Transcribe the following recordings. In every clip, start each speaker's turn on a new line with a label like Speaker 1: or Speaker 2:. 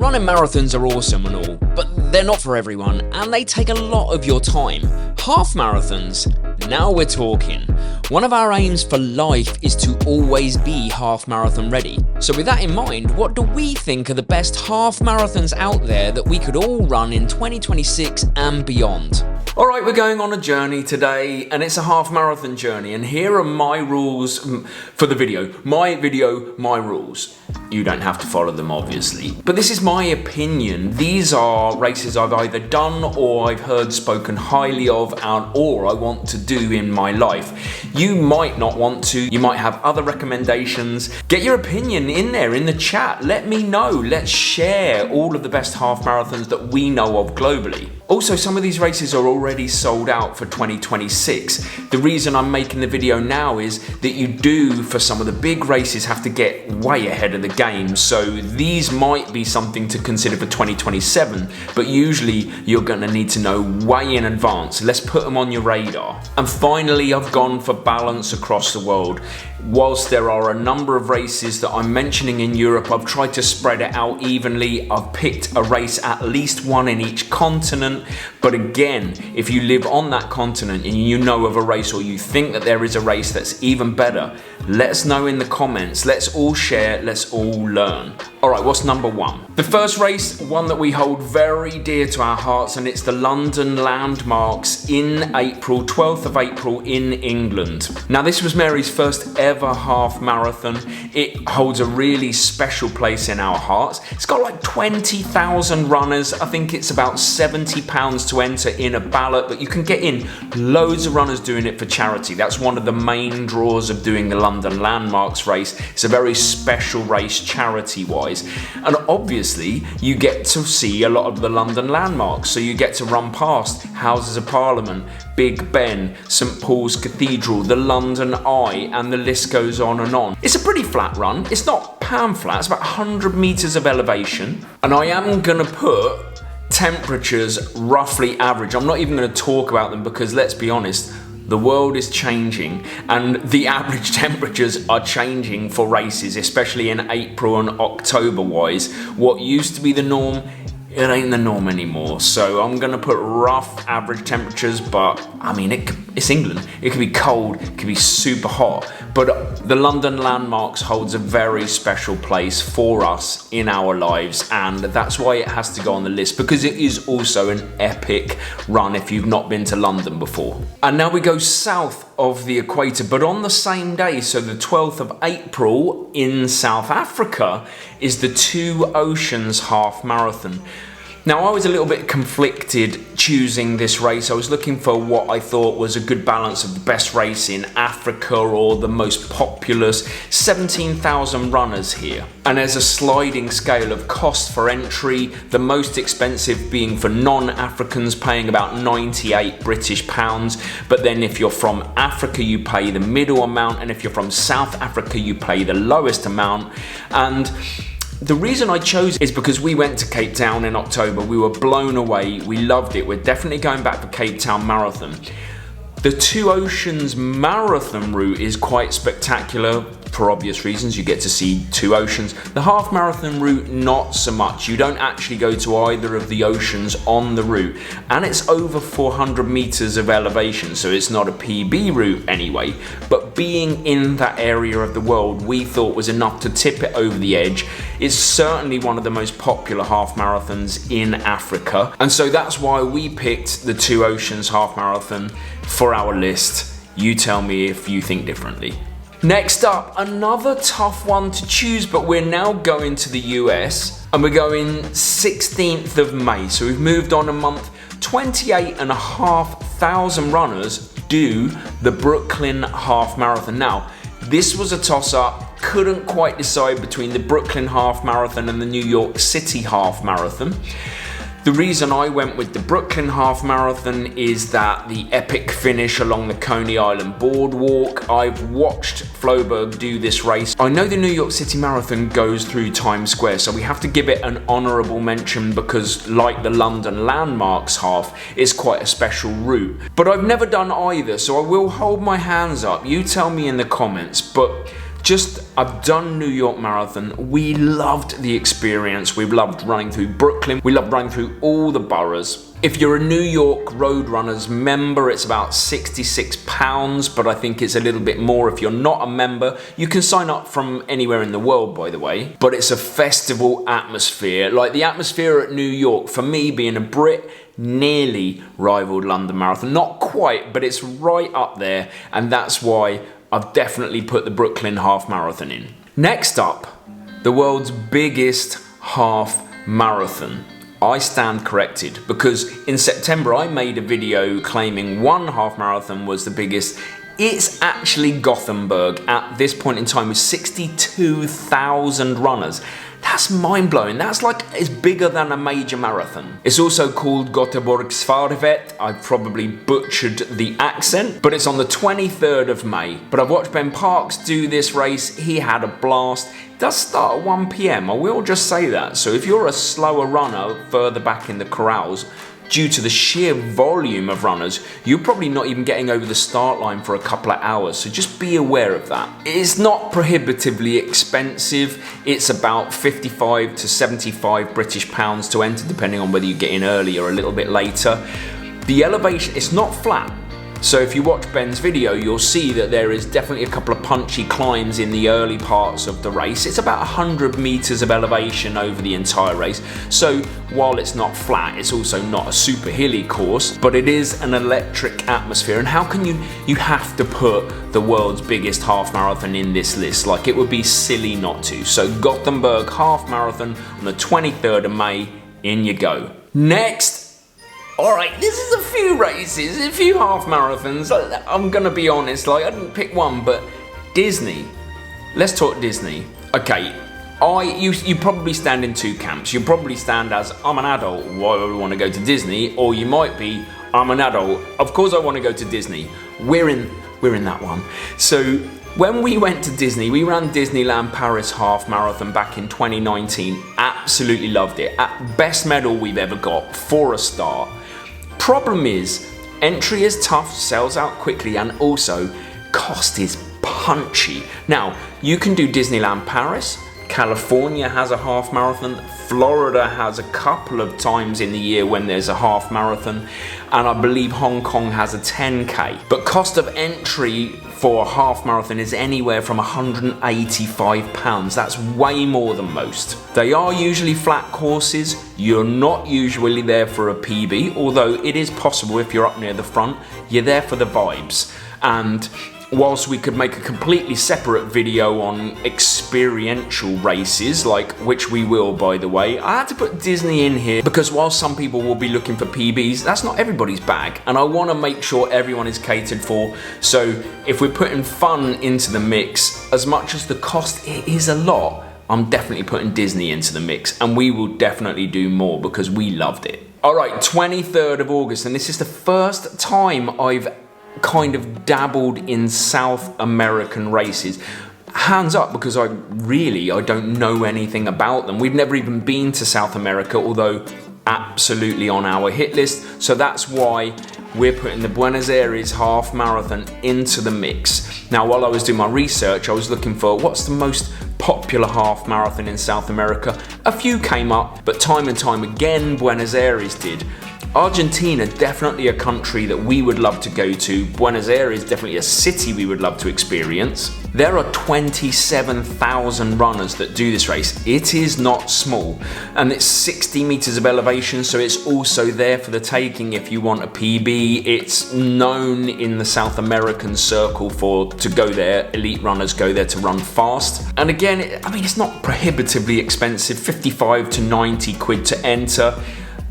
Speaker 1: Running marathons are awesome and all, but they're not for everyone and they take a lot of your time. Half marathons, now we're talking. One of our aims for life is to always be half marathon ready. So with that in mind, what do we think are the best half marathons out there that we could all run in 2026 and beyond? Alright, we're going on a journey today and it's a half marathon journey, and here are my rules for the video. My video, my rules. You don't have to follow them obviously, but this is my opinion. These are races I've either done or I've heard spoken highly of or I want to do in my life. You might not want to, you might have other recommendations. Get your opinion in there in the chat, let me know. Let's share all of the best half marathons that we know of globally. Also, some of these races are already sold out for 2026. The reason I'm making the video now is that you do, for some of the big races, have to get way ahead of the game. So these might be something to consider for 2027, but usually you're gonna need to know way in advance. Let's put them on your radar. And finally, I've gone for balance across the world. Whilst there are a number of races that I'm mentioning in Europe, I've tried to spread it out evenly. I've picked a race, at least one in each continent. But again, if you live on that continent and you know of a race, or you think that there is a race that's even better, let us know in the comments. Let's all share, let's all learn. Alright, what's number one? The first race, one that we hold very dear to our hearts, and it's the London Landmarks in April, 12th of April in England. Now this was Mary's first ever half marathon. It holds a really special place in our hearts. It's got like 20,000 runners. I think it's about £70 to enter in a ballot, but you can get in loads of runners doing it for charity. That's one of the main draws of doing the London Landmarks race. It's a very special race charity-wise. And obviously you get to see a lot of the London landmarks, so you get to run past Houses of Parliament, Big Ben, St Paul's Cathedral, the London Eye, and the list goes on and on. It's a pretty flat run. It's not pan flat, it's about 100 meters of elevation, and I am gonna put temperatures roughly average. I'm not even going to talk about them because, let's be honest, the world is changing and the average temperatures are changing for races, especially in April and October wise. What used to be the norm, it ain't the norm anymore. So I'm gonna put rough average temperatures, but I mean, it's England. It could be cold, it could be super hot, but the London Landmarks holds a very special place for us in our lives, and that's why it has to go on the list, because it is also an epic run if you've not been to London before. And now we go south of the equator, but on the same day, so the 12th of April in South Africa, is the Two Oceans Half Marathon. Now I was a little bit conflicted choosing this race. I was looking for what I thought was a good balance of the best race in Africa or the most populous. 17,000 runners here. And there's a sliding scale of cost for entry, the most expensive being for non-Africans, paying about 98 British pounds. But then if you're from Africa, you pay the middle amount, and if you're from South Africa, you pay the lowest amount. And the reason I chose is because we went to Cape Town in October. We were blown away. We loved it. We're definitely going back for Cape Town Marathon. The Two Oceans Marathon route is quite spectacular for obvious reasons. You get to see two oceans. The half marathon route, not so much. You don't actually go to either of the oceans on the route, and it's over 400 meters of elevation, so it's not a PB route anyway. But being in that area of the world, we thought was enough to tip it over the edge. It's certainly one of the most popular half marathons in Africa, and so that's why we picked the Two Oceans Half Marathon for our list. You tell me if you think differently. Next up, another tough one to choose, but we're now going to the US, and we're going 16th of May. So we've moved on a month. 28,500 runners do the Brooklyn Half Marathon. Now, this was a toss-up. Couldn't quite decide between the Brooklyn Half Marathon and the New York City Half Marathon. The reason I went with the Brooklyn Half Marathon is that the epic finish along the Coney Island boardwalk. I've watched Floberg do this race. I know the New York City Marathon goes through Times Square, so we have to give it an honourable mention because, like the London Landmarks half, it's quite a special route. But I've never done either, so I will hold my hands up. You tell me in the comments, but I've done New York Marathon. We loved the experience. We loved running through Brooklyn. We loved running through all the boroughs. If you're a New York Road Runners member, it's about £66, but I think it's a little bit more if you're not a member. You can sign up from anywhere in the world, by the way, but it's a festival atmosphere. Like the atmosphere at New York, for me being a Brit, nearly rivaled London Marathon. Not quite, but it's right up there, and that's why I've definitely put the Brooklyn Half Marathon in. Next up, the world's biggest half marathon. I stand corrected, because in September I made a video claiming one half marathon was the biggest. It's actually Gothenburg at this point in time with 62,000 runners. That's mind-blowing. That's like, it's bigger than a major marathon. It's also called Gothenburgsvarvet. I probably butchered the accent, but it's on the 23rd of May. But I've watched Ben Parks do this race. He had a blast. It does start at 1 p.m. I will just say that. So if you're a slower runner further back in the corrals, due to the sheer volume of runners, you're probably not even getting over the start line for a couple of hours, so just be aware of that. It's not prohibitively expensive. It's about 55 to 75 British pounds to enter, depending on whether you get in early or a little bit later. The elevation, it's not flat. So if you watch Ben's video, you'll see that there is definitely a couple of punchy climbs in the early parts of the race. It's about 100 meters of elevation over the entire race. So while it's not flat, it's also not a super hilly course, but it is an electric atmosphere. And how can you have to put the world's biggest half marathon in this list? Like, it would be silly not to. So Gothenburg Half Marathon on the 23rd of May, in you go. Next, alright, this is a few races, a few half marathons. I'm gonna be honest, like, I didn't pick one, but Disney. Let's talk Disney. Okay, you probably stand in two camps. You probably stand as, I'm an adult, why would I want to go to Disney? Or you might be, I'm an adult, of course I want to go to Disney. We're in that one. So when we went to Disney, we ran Disneyland Paris Half Marathon back in 2019. Absolutely loved it. Best medal we've ever got for a start. Problem is, entry is tough, sells out quickly, and also cost is punchy. Now, you can do Disneyland Paris, California has a half marathon, Florida has a couple of times in the year when there's a half marathon, and I believe Hong Kong has a 10k. But cost of entry for a half marathon is anywhere from £185. That's way more than most. They are usually flat courses. You're not usually there for a PB, although it is possible if you're up near the front. You're there for the vibes. And whilst we could make a completely separate video on experiential races, like, which we will, by the way, I had to put Disney in here because while some people will be looking for PBs, that's not everybody's bag, and I want to make sure everyone is catered for. So if we're putting fun into the mix, as much as the cost it is a lot, I'm definitely putting Disney into the mix, and we will definitely do more because we loved it. Alright, 23rd of August, and this is the first time I've kind of dabbled in South American races. Hands up, because I don't know anything about them. We've never even been to South America, although absolutely on our hit list. So that's why we're putting the Buenos Aires Half Marathon into the mix. Now, while I was doing my research, I was looking for what's the most popular half marathon in South America. A few came up, but time and time again, Buenos Aires did. Argentina, definitely a country that we would love to go to. Buenos Aires, definitely a city we would love to experience. There are 27,000 runners that do this race. It is not small, and it's 60 meters of elevation, so it's also there for the taking if you want a PB. It's known in the South American circle to go there. Elite runners go there to run fast. And again, it's not prohibitively expensive, 55 to 90 quid to enter.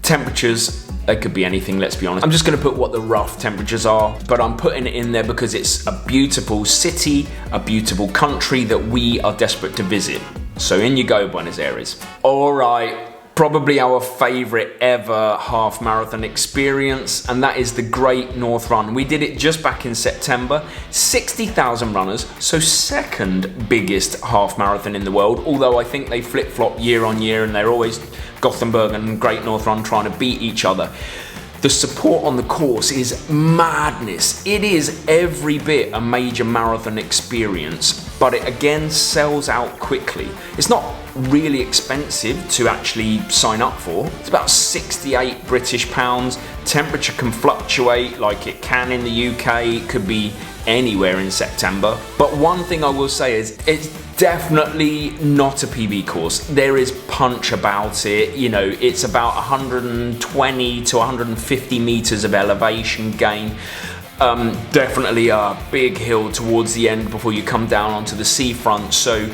Speaker 1: Temperatures, it could be anything, let's be honest. I'm just gonna put what the rough temperatures are, but I'm putting it in there because it's a beautiful city, a beautiful country that we are desperate to visit. So in you go, Buenos Aires. All right, probably our favorite ever half marathon experience, and that is the Great North Run. We did it just back in September, 60,000 runners, so second biggest half marathon in the world, although I think they flip-flop year on year and they're always Gothenburg and Great North Run trying to beat each other. The support on the course is madness. It is every bit a major marathon experience. but it again sells out quickly. It's not really expensive to actually sign up for. It's about 68 British pounds. Temperature can fluctuate like it can in the UK. It could be anywhere in September. But one thing I will say is it's definitely not a PB course. There is punch about it. You know, it's about 120 to 150 meters of elevation gain. Definitely a big hill towards the end before you come down onto the seafront. So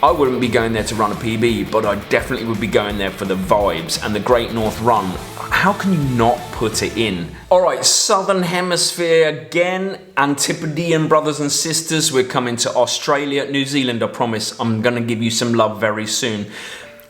Speaker 1: I wouldn't be going there to run a PB, but I definitely would be going there for the vibes and the Great North Run. How can you not put it in? All right, Southern Hemisphere again, Antipodean brothers and sisters. We're coming to Australia, New Zealand. I promise I'm gonna give you some love very soon.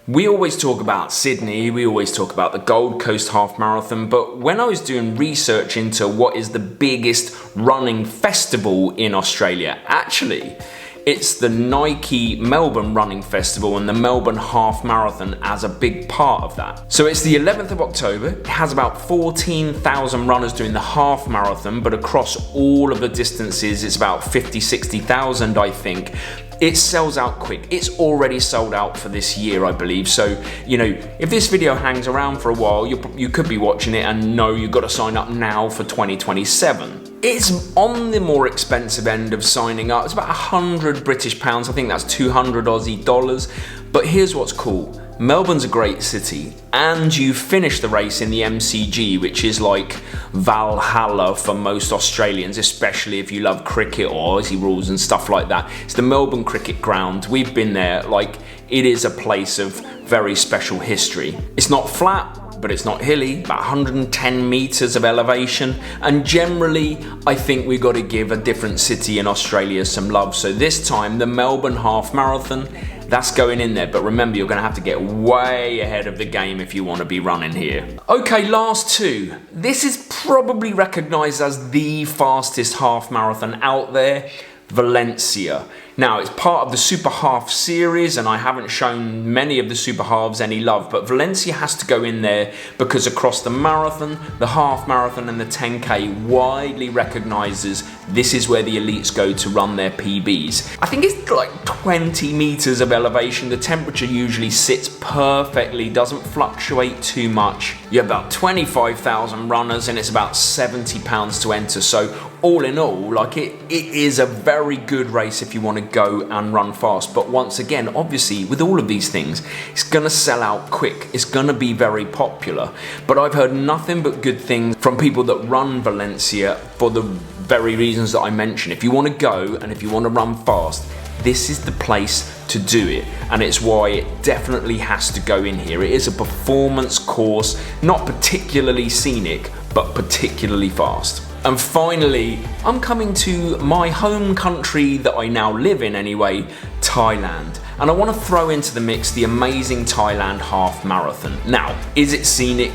Speaker 1: We always talk about Sydney, we always talk about the Gold Coast Half Marathon, but when I was doing research into what is the biggest running festival in Australia, actually, it's the Nike Melbourne Running Festival and the Melbourne Half Marathon as a big part of that. So it's the 11th of October, it has about 14,000 runners doing the half marathon, but across all of the distances it's about 50, 60,000 I think. It sells out quick. It's already sold out for this year, I believe. So, you know, if this video hangs around for a while, you could be watching it and know you've got to sign up now for 2027. It's on the more expensive end of signing up. It's about 100 British pounds. I think that's 200 Aussie dollars. But here's what's cool. Melbourne's a great city, and you finish the race in the MCG, which is like Valhalla for most Australians, especially if you love cricket or Aussie rules and stuff like that. It's the Melbourne Cricket Ground. We've been there. Like, it is a place of very special history. It's not flat, but it's not hilly, about 110 meters of elevation. And generally, I think we've got to give a different city in Australia some love. So this time, the Melbourne Half Marathon, that's going in there. But remember, you're going to have to get way ahead of the game if you want to be running here. Okay, last two. This is probably recognized as the fastest half marathon out there, Valencia. Now, it's part of the Super Half series, and I haven't shown many of the Super Halves any love, but Valencia has to go in there because across the marathon, the half marathon and the 10K widely recognizes this is where the elites go to run their PBs. I think it's like 20 meters of elevation. The temperature usually sits perfectly, doesn't fluctuate too much. You have about 25,000 runners and it's about £70 to enter. So all in all, like it is a very good race if you want to go and run fast. But once again, obviously with all of these things, it's gonna sell out quick. It's gonna be very popular. But I've heard nothing but good things from people that run Valencia for the very reasons that I mentioned. If you want to go and if you want to run fast, this is the place to do it, and it's why it definitely has to go in here. It is a performance course, not particularly scenic, but particularly fast. And finally, I'm coming to my home country that I now live in anyway, Thailand. And I want to throw into the mix the amazing Thailand half marathon. Now, is it scenic?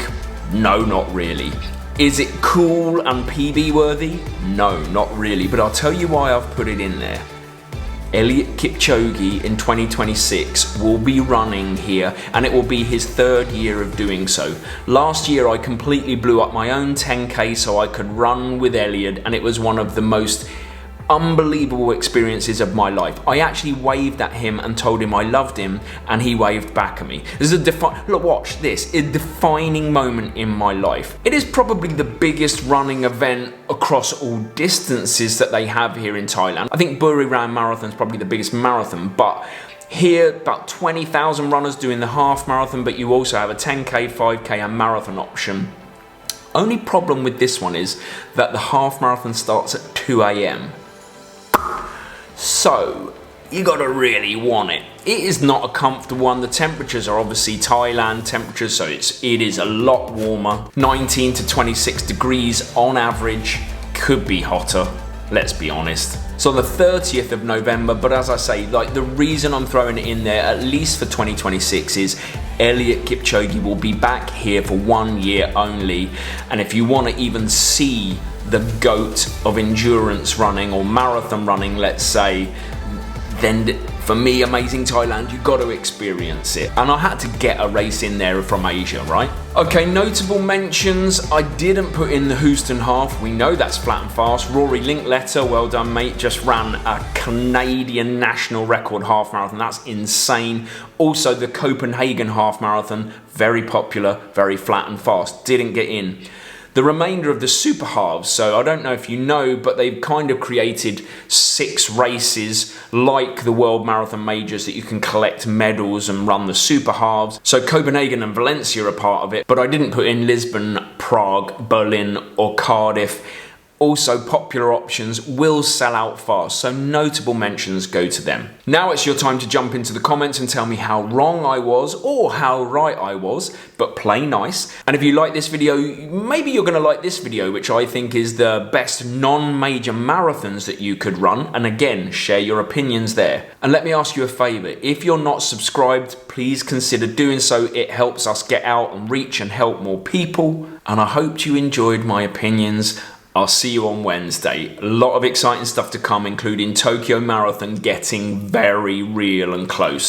Speaker 1: No, not really. Is it cool and PB worthy? No, not really, but I'll tell you why I've put it in there. Eliud Kipchoge in 2026 will be running here, and it will be his third year of doing so. Last year I completely blew up my own 10K so I could run with Eliud, and it was one of the most unbelievable experiences of my life. I actually waved at him and told him I loved him, and he waved back at me. This is look, watch this, a defining moment in my life. It is probably the biggest running event across all distances that they have here in Thailand. I think Buriram Marathon is probably the biggest marathon, but here about 20,000 runners doing the half marathon, but you also have a 10K, 5K and marathon option. Only problem with this one is that the half marathon starts at 2 a.m. So, you gotta really want it. It is not a comfortable one. The temperatures are obviously Thailand temperatures, so it is a lot warmer. 19 to 26 degrees on average, could be hotter, let's be honest. So on the 30th of November, but as I say, like the reason I'm throwing it in there, at least for 2026, is Eliud Kipchoge will be back here for 1 year only. And if you want to even see the GOAT of endurance running or marathon running, let's say, then For me, amazing Thailand, you got to experience it. And I had to get a race in there from Asia, right? Okay, notable mentions. I didn't put in the Houston half. We know that's flat and fast. Rory Linkletter, well done, mate. Just ran a Canadian national record half marathon. That's insane. Also, the Copenhagen half marathon, very popular, very flat and fast. Didn't get in. The remainder of the super halves, so I don't know if you know, but they've kind of created 6 races like the World Marathon Majors that you can collect medals and run the super halves. So Copenhagen and Valencia are part of it, but I didn't put in Lisbon, Prague, Berlin or Cardiff. Also, popular options will sell out fast, so notable mentions go to them. Now it's your time to jump into the comments and tell me how wrong I was or how right I was, but play nice. And if you like this video, maybe you're going to like this video, which I think is the best non-major marathons that you could run. And again, share your opinions there. And let me ask you a favor. If you're not subscribed, please consider doing so. It helps us get out and reach and help more people. And I hope you enjoyed my opinions. I'll see you on Wednesday. A lot of exciting stuff to come, including Tokyo Marathon getting very real and close.